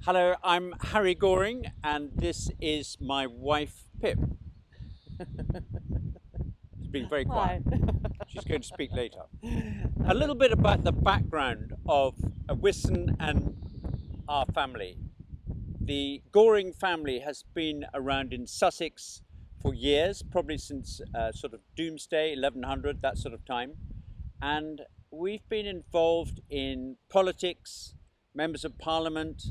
Hello, I'm Harry Goring, and this is my wife, Pip. She's being very quiet. Hi. She's going to speak later. A little bit about the background of Wiston and our family. The Goring family has been around in Sussex for years, probably since sort of Doomsday, 1100, that sort of time. And we've been involved in politics, members of parliament,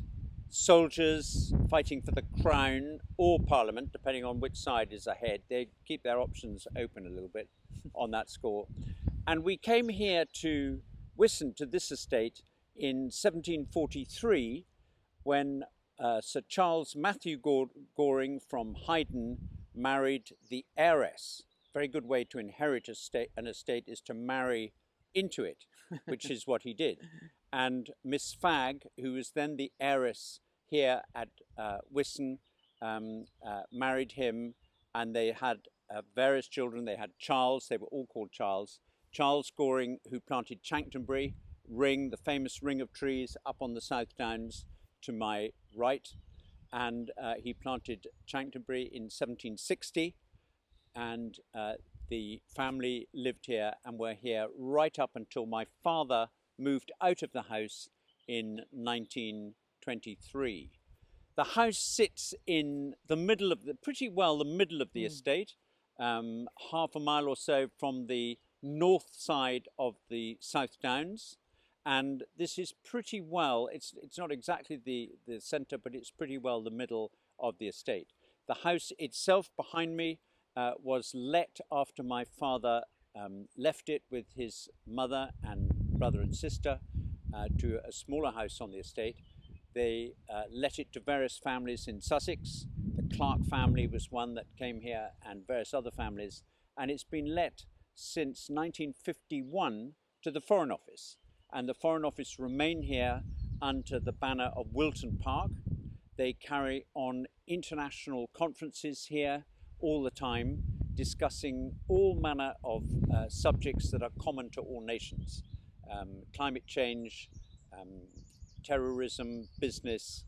soldiers fighting for the crown or parliament, depending on which side is ahead. They keep their options open a little bit on that score. And we came here to Wiston, to this estate, in 1743 when Sir Charles Matthew Goring from Haydn married the heiress. Very good way to inherit an estate is to marry into it, which is what he did. And Miss Fagg, who was then the heiress here at Wiston, married him, and they had various children. They had Charles, they were all called Charles. Charles Goring, who planted Chanctonbury Ring, the famous ring of trees up on the South Downs to my right. And he planted Chanctonbury in 1760, and the family lived here and were here right up until my father moved out of the house in 1923. The house sits in the middle of pretty well the middle of the estate, half a mile or so from the north side of the South Downs. And this is pretty well, it's not exactly the centre, but it's pretty well the middle of the estate. The house itself behind me was let after my father left it with his mother and brother and sister to a smaller house on the estate. They let it to various families in Sussex. The Clark family was one that came here, and various other families. And it's been let since 1951 to the Foreign Office. And the Foreign Office remain here under the banner of Wilton Park. They carry on international conferences here all the time, discussing all manner of subjects that are common to all nations. Climate change, terrorism, business,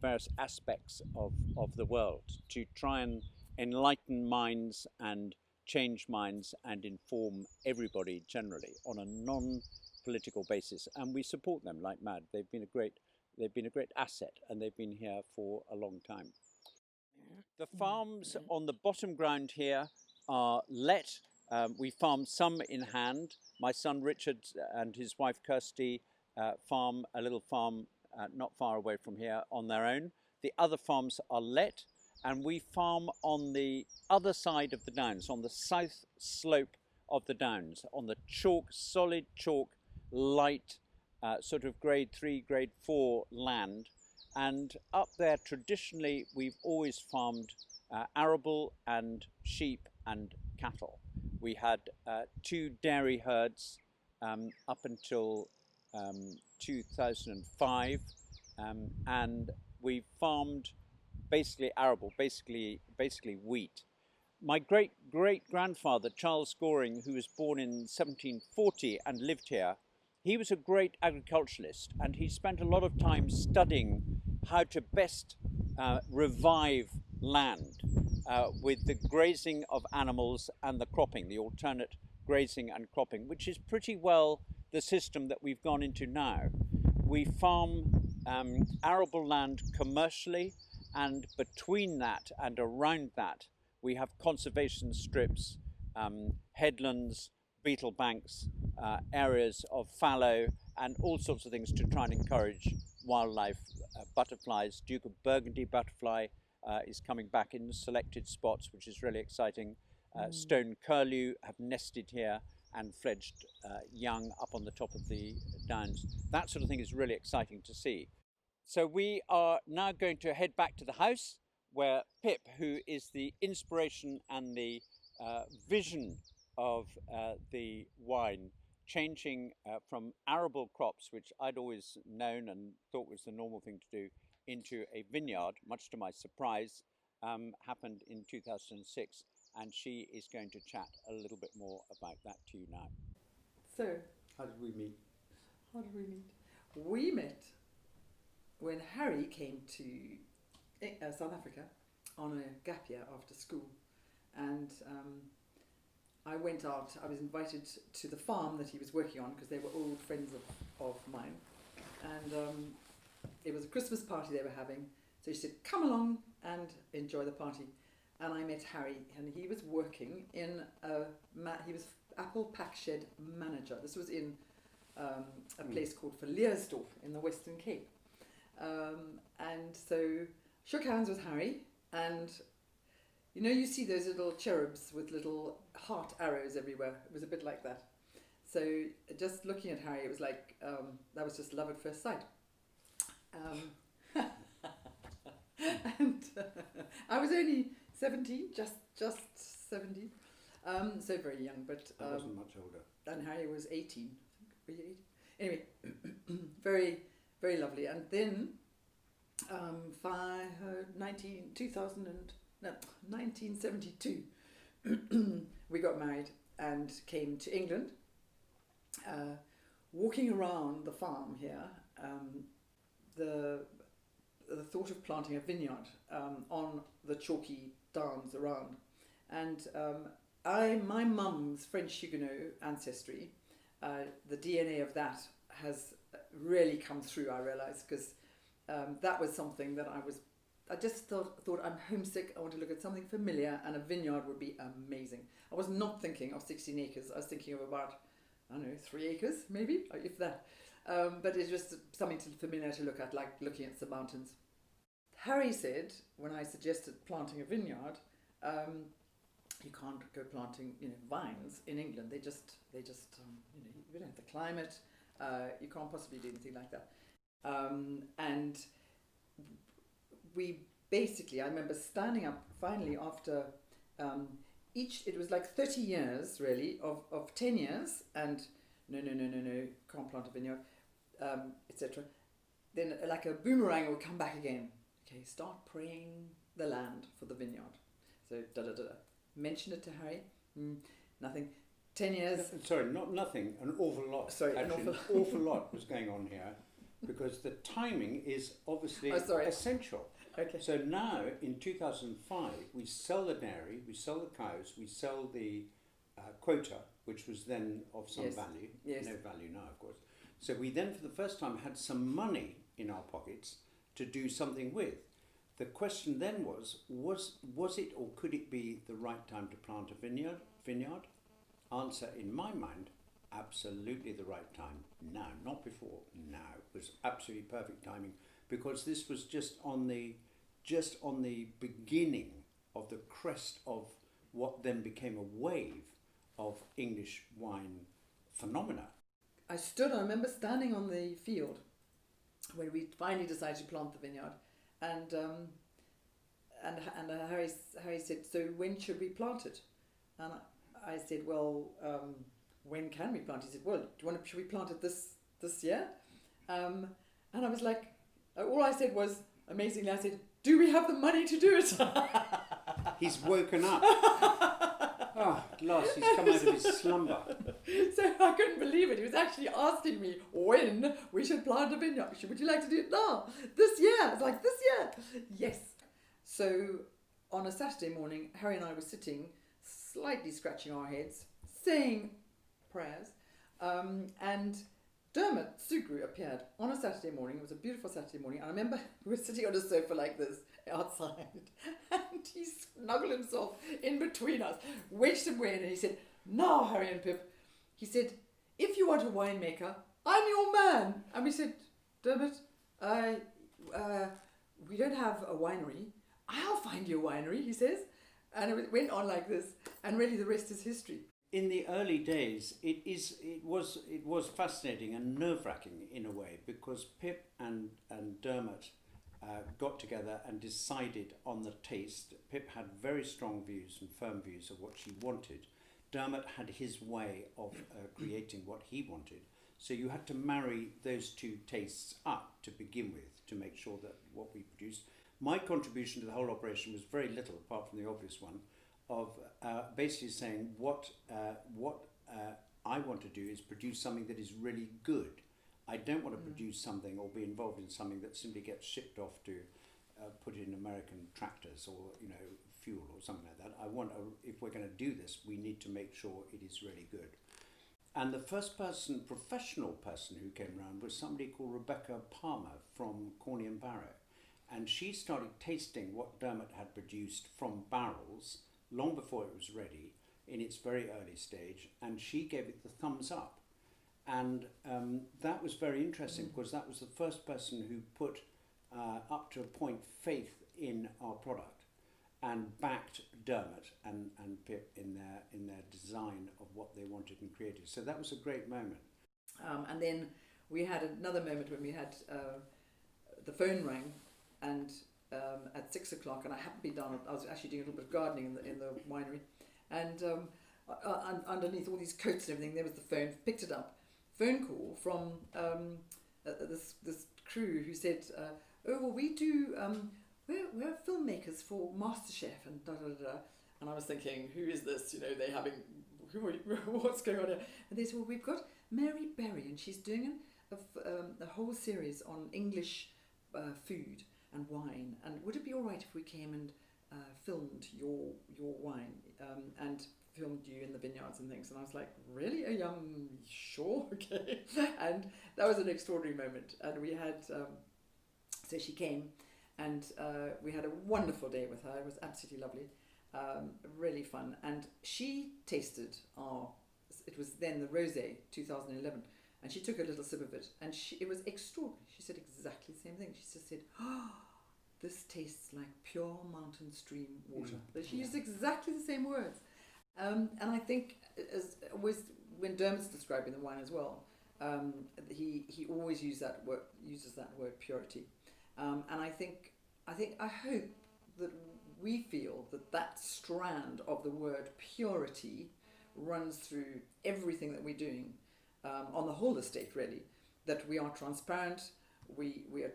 various aspects of the world, to try and enlighten minds and change minds and inform everybody generally on a non-political basis. And we support them like mad. They've been a great asset, and they've been here for a long time. The farms on the bottom ground here are let. We farm some in hand. My son Richard and his wife Kirsty farm a little farm not far away from here on their own. The other farms are let, and we farm on the other side of the downs, on the south slope of the downs, on the chalk, solid chalk, light, sort of grade 3, grade 4 land. And up there, traditionally, we've always farmed arable and sheep and cattle. We had 2 dairy herds up until 2005, and we farmed basically arable, basically wheat. My great grandfather, Charles Goring, who was born in 1740 and lived here, he was a great agriculturalist, and he spent a lot of time studying how to best revive land with the grazing of animals and the cropping, the alternate grazing and cropping, which is pretty well the system that we've gone into now. We farm arable land commercially, and between that and around that, we have conservation strips, headlands, beetle banks, areas of fallow, and all sorts of things to try and encourage wildlife. Butterflies, Duke of Burgundy butterfly is coming back in selected spots, which is really exciting. Stone curlew have nested here and fledged young up on the top of the downs. That sort of thing is really exciting to see. So we are now going to head back to the house where Pip, who is the inspiration and the vision of the wine, changing from arable crops, which I'd always known and thought was the normal thing to do, into a vineyard, much to my surprise, happened in 2006. And she is going to chat a little bit more about that to you now. So, How did we meet? how did we meet? We met when Harry came to South Africa on a gap year after school, and I went out. I was invited to the farm that he was working on because they were old friends of mine, and it was a Christmas party they were having. So he said, "Come along and enjoy the party." And I met Harry, and he was working in he was apple pack shed manager. This was in a place called Verleersdorp in the Western Cape. And so shook hands with Harry, and you see those little cherubs with little heart arrows everywhere. It was a bit like that. So just looking at Harry, it was like that was just love at first sight. And I was only 17, just 17, so very young. But I wasn't much older. And Harry was 18. Were you 18? Anyway, very, very lovely. And then 1972, we got married and came to England. Walking around the farm here, the thought of planting a vineyard on the chalky downs around, and my mum's French Huguenot ancestry, the DNA of that has really come through, I realise, because that was something that I just thought I'm homesick, I want to look at something familiar, and a vineyard would be amazing. I was not thinking of 16 acres, I was thinking of about, 3 acres maybe, if that. But it's just something familiar to look at, like looking at some mountains. Harry said, when I suggested planting a vineyard, you can't go planting, vines in England. They just, you don't have the climate. You can't possibly do anything like that. And we basically, I remember standing up finally after it was like 30 years really of 10 years, and no, can't plant a vineyard, etc. Then like a boomerang will come back again. Okay, start praying the land for the vineyard. So mention it to Harry. Nothing. 10 years. Sorry, not nothing. An awful lot. Sorry, actually, an awful lot was going on here, because the timing is obviously essential. Okay. So now in 2005, we sell the dairy, we sell the cows, we sell the quota, which was then of some value. Yes. No value now, of course. So we then, for the first time, had some money in our pockets to do something with. The question then was it or could it be the right time to plant a vineyard? Answer, in my mind, absolutely the right time. Now, not before. Now it was absolutely perfect timing, because this was just on the beginning of the crest of what then became a wave of English wine phenomena. I remember standing on the field when we finally decided to plant the vineyard, and Harry said, "So when should we plant it?" And I said, "Well, when can we plant?" He said, "Well, should we plant it this year?" And I was like, all I said was, amazingly, I said, "Do we have the money to do it?" He's woken up. Oh, at last he's come out of his slumber. So I couldn't believe it. He was actually asking me when we should plant a vineyard. Would you like to do it now? This year? It's like, this year? Yes. So on a Saturday morning, Harry and I were sitting, slightly scratching our heads, saying prayers, and Dermot Sugru appeared on a Saturday morning. It was a beautiful Saturday morning. I remember we were sitting on a sofa like this outside, and he snuggled himself in between us, wedged him in, and he said, "Now, Harry and Pip," he said, "if you want a winemaker, I'm your man." And we said, "Dermot, we don't have a winery. I'll find you a winery," he says. And it went on like this, and really the rest is history. In the early days, it was fascinating and nerve-wracking in a way, because Pip and Dermot got together and decided on the taste. Pip had very strong views and firm views of what she wanted. Dermot had his way of creating what he wanted. So you had to marry those two tastes up to begin with to make sure that what we produced. My contribution to the whole operation was very little, apart from the obvious one, of basically saying what I want to do is produce something that is really good. I don't want to produce something or be involved in something that simply gets shipped off to put in American tractors or fuel or something like that. If we're going to do this, we need to make sure it is really good. And the first professional person who came around was somebody called Rebecca Palmer from Corney and Barrow. And she started tasting what Dermot had produced from barrels long before it was ready, in its very early stage, and she gave it the thumbs up. And that was very interesting because that was the first person who put, up to a point, faith in our product and backed Dermot and Pip in their design of what they wanted and created. So that was a great moment. And then we had another moment when we had the phone rang, and at 6 o'clock, and I happened to be down. I was actually doing a little bit of gardening in the winery, and underneath all these coats and everything, there was the phone. Picked it up. Phone call from this crew who said, "Oh well, we do. We're filmmakers for MasterChef and da da da." And I was thinking, who is this? They having what's going on here? And they said, "Well, we've got Mary Berry, and she's doing a whole series on English food and wine. And would it be all right if we came and filmed your wine and filmed you in the vineyards and things?" And I was like, "Really? Sure, okay." And that was an extraordinary moment. And we had, so she came, and we had a wonderful day with her. It was absolutely lovely, really fun. And she tasted it was then the Rosé 2011, and she took a little sip of it, and it was extraordinary. She said exactly the same thing. She just said, "Oh, this tastes like pure mountain stream water." She used exactly the same words. And I think when Dermot's describing the wine as well, he always uses that word purity. And I hope that we feel that strand of the word purity runs through everything that we're doing on the whole estate, really. That we are transparent, we're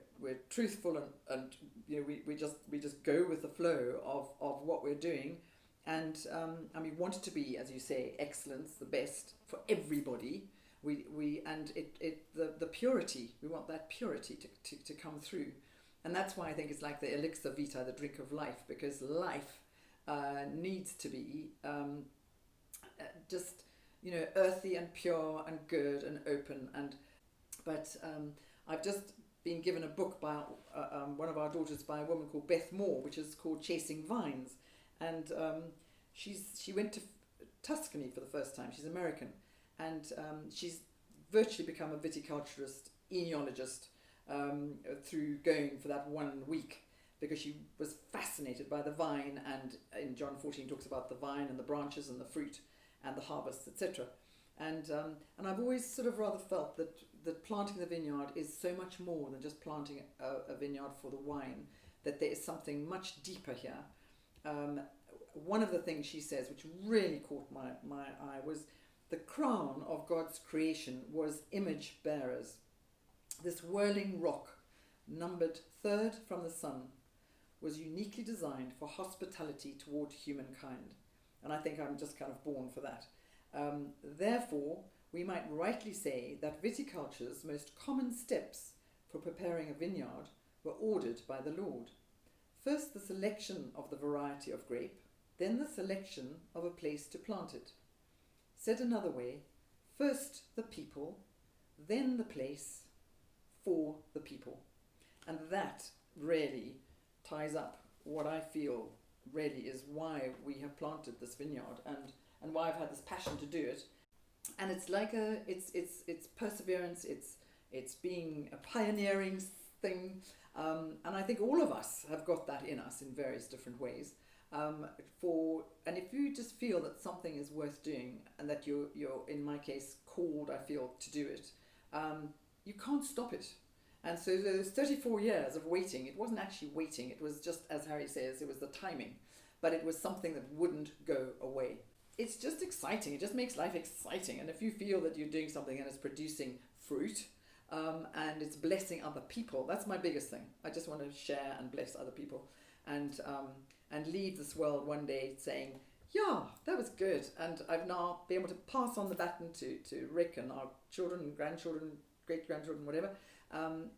truthful, and we just go with the flow of what we're doing. And we want it to be, as you say, excellence, the best for everybody. The purity, we want that purity to come through. And that's why I think it's like the elixir vitae, the drink of life, because life needs to be just earthy and pure and good and open. But I've just been given a book by one of our daughters, by a woman called Beth Moore, which is called Chasing Vines. And she went to Tuscany for the first time. She's American, and she's virtually become a viticulturist, enologist through going for that 1 week, because she was fascinated by the vine. And in John 14 talks about the vine and the branches and the fruit and the harvest, etc. And I've always sort of rather felt that planting the vineyard is so much more than just planting a vineyard for the wine. That there is something much deeper here. One of the things she says, which really caught my eye, was the crown of God's creation was image bearers. This whirling rock, numbered third from the sun, was uniquely designed for hospitality toward humankind. And I think I'm just kind of born for that. Therefore, we might rightly say that viticulture's most common steps for preparing a vineyard were ordered by the Lord. First, the selection of the variety of grape, then the selection of a place to plant it. Said another way, first the people, then the place for the people. And that really ties up what I feel really is why we have planted this vineyard and why I've had this passion to do it. And it's like it's perseverance, it's being a pioneering thing. And I think all of us have got that in us in various different ways. And if you just feel that something is worth doing, and that you're in my case called, I feel, to do it, you can't stop it. And so those 34 years of waiting, it wasn't actually waiting, it was just, as Harry says, it was the timing, but it was something that wouldn't go away. It's just exciting, it just makes life exciting. And if you feel that you're doing something and it's producing fruit, and it's blessing other people, that's my biggest thing. I just want to share and bless other people, and leave this world one day saying, yeah, that was good. And I've now been able to pass on the baton to Rick and our children and grandchildren, great-grandchildren, whatever. And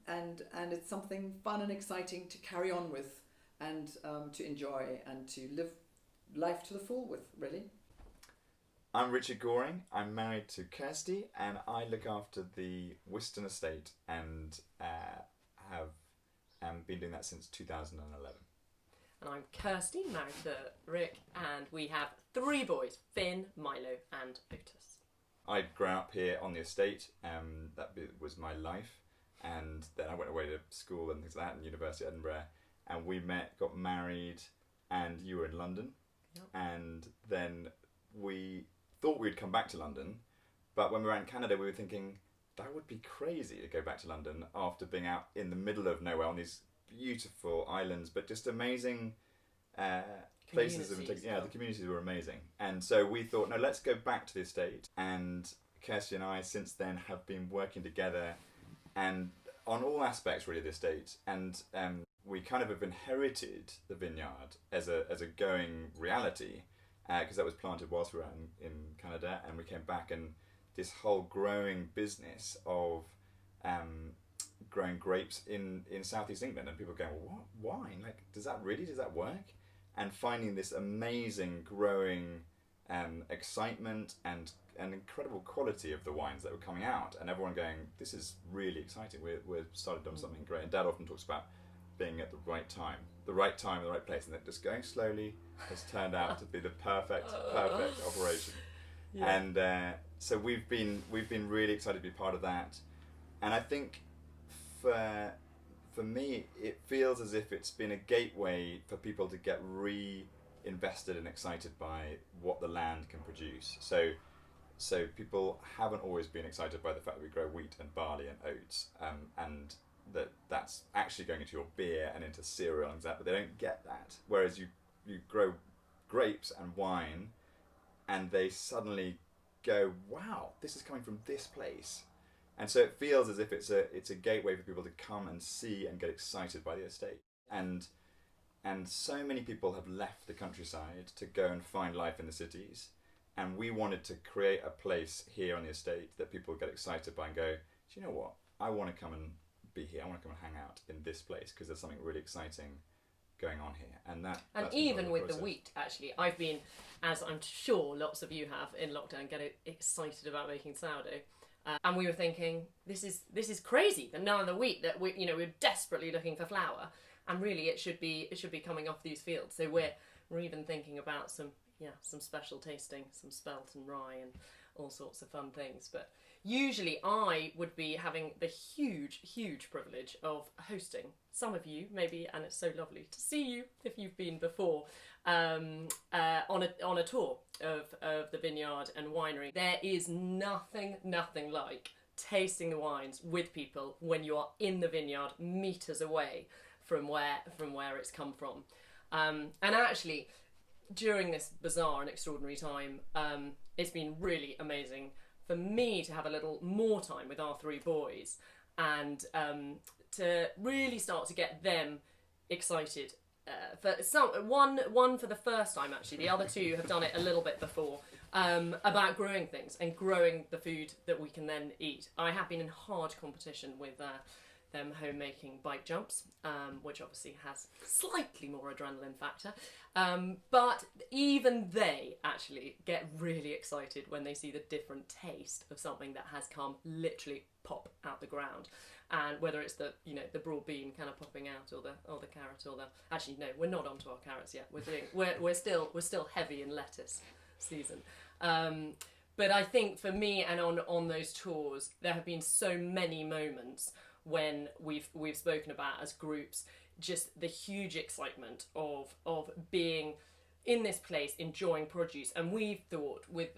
it's something fun and exciting to carry on with and to enjoy and to live life to the full with, really. I'm Richard Goring. I'm married to Kirsty, and I look after the Wiston Estate and have been doing that since 2011. And I'm Kirsty, married to Rick, and we have 3 boys, Finn, Milo and Otis. I'd grown up here on the estate, that was my life, and then I went away to school and things like that, and University of Edinburgh, and we met, got married, and you were in London, Yep. and then we thought we'd come back to London, but when we were out in Canada we were thinking that would be crazy to go back to London after being out in the middle of nowhere on these beautiful islands, but just amazing places. The communities were amazing, and so we thought, no, let's go back to the estate. And Kirsty and I since then have been working together and on all aspects really of the estate, and we kind of have inherited the vineyard as a going reality, because that was planted whilst we were in Canada, and we came back, and this whole growing business of growing grapes in Southeast England, and people going, well, what, wine? Like, does that work? And finding this amazing growing excitement and an incredible quality of the wines that were coming out, and everyone going, this is really exciting. We're started on something great. And Dad often talks about being at the right time, the right place, and that just going slowly has turned out to be the perfect operation. Yeah. And so we've been really excited to be part of that. And I think for me, it feels as if it's been a gateway for people to get reinvested and excited by what the land can produce. So people haven't always been excited by the fact that we grow wheat and barley and oats, and that's actually going into your beer and into cereal and that, but they don't get that. Whereas you grow grapes and wine, and they suddenly go, wow, this is coming from this place. And so it feels as if it's a gateway for people to come and see and get excited by the estate. And so many people have left the countryside to go and find life in the cities. And we wanted to create a place here on the estate that people get excited by and go, do you know what? I want to come and be here. I want to come and hang out in this place because there's something really exciting going on here. And even with the wheat, actually, I've been, as I'm sure lots of you have in lockdown, get excited about making sourdough. And we were thinking, this is crazy. The none of the wheat that we're desperately looking for flour, and really it should be coming off these fields. So we're even thinking about some special tasting, some spelt and rye and all sorts of fun things. But usually I would be having the huge privilege of hosting some of you, maybe, and it's so lovely to see you if you've been before, on a tour of the vineyard and winery. There is nothing like tasting the wines with people when you are in the vineyard meters away from where it's come from. And actually, during this bizarre and extraordinary time, it's been really amazing for me to have a little more time with our 3 boys and to really start to get them excited. One for the first time, actually. The other 2 have done it a little bit before, about growing things and growing the food that we can then eat. I have been in hard competition with them homemaking bike jumps, which obviously has slightly more adrenaline factor. But even they actually get really excited when they see the different taste of something that has come literally pop out the ground. And whether it's the broad bean kind of popping out, or the carrot, or actually no, we're not onto our carrots yet. We're still heavy in lettuce season. But I think for me and on those tours, there have been so many moments when we've spoken about as groups just the huge excitement of being in this place, enjoying produce, and we've thought with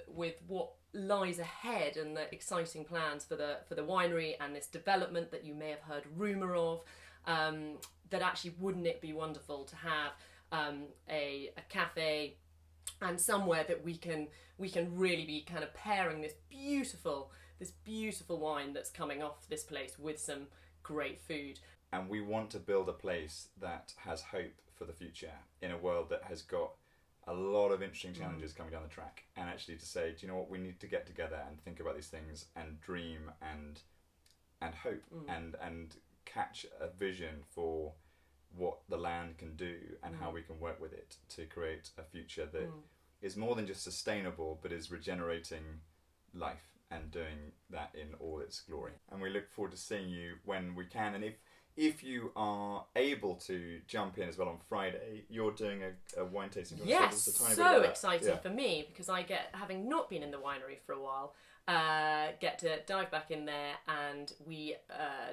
what lies ahead and the exciting plans for the winery and this development that you may have heard rumour of, that actually wouldn't it be wonderful to have a cafe and somewhere that we can really be kind of pairing this beautiful wine that's coming off this place with some great food. And we want to build a place that has hope for the future in a world that has got a lot of interesting challenges coming down the track, and actually to say, do you know what, we need to get together and think about these things and dream and and hope and catch a vision for what the land can do and how we can work with it to create a future that is more than just sustainable but is regenerating life and doing that in all its glory. And we look forward to seeing you when we can, and if you are able to jump in as well on Friday, you're doing a wine tasting. Do you want to Yes, tell us a tiny bit so about that? exciting for me, because I get, having not been in the winery for a while, get to dive back in there, and we,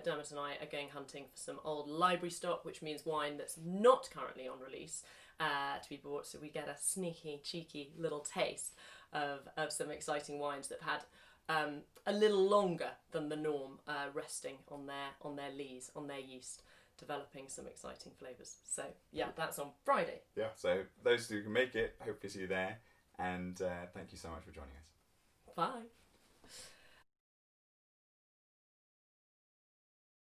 Dermot and I, are going hunting for some old library stock, which means wine that's not currently on release, to be bought, so we get a sneaky, cheeky little taste of some exciting wines that have had a little longer than the norm, resting on their lees, on their yeast, developing some exciting flavours. So yeah, that's on Friday. Yeah, so those who can make it, hopefully see you there, and thank you so much for joining us. Bye.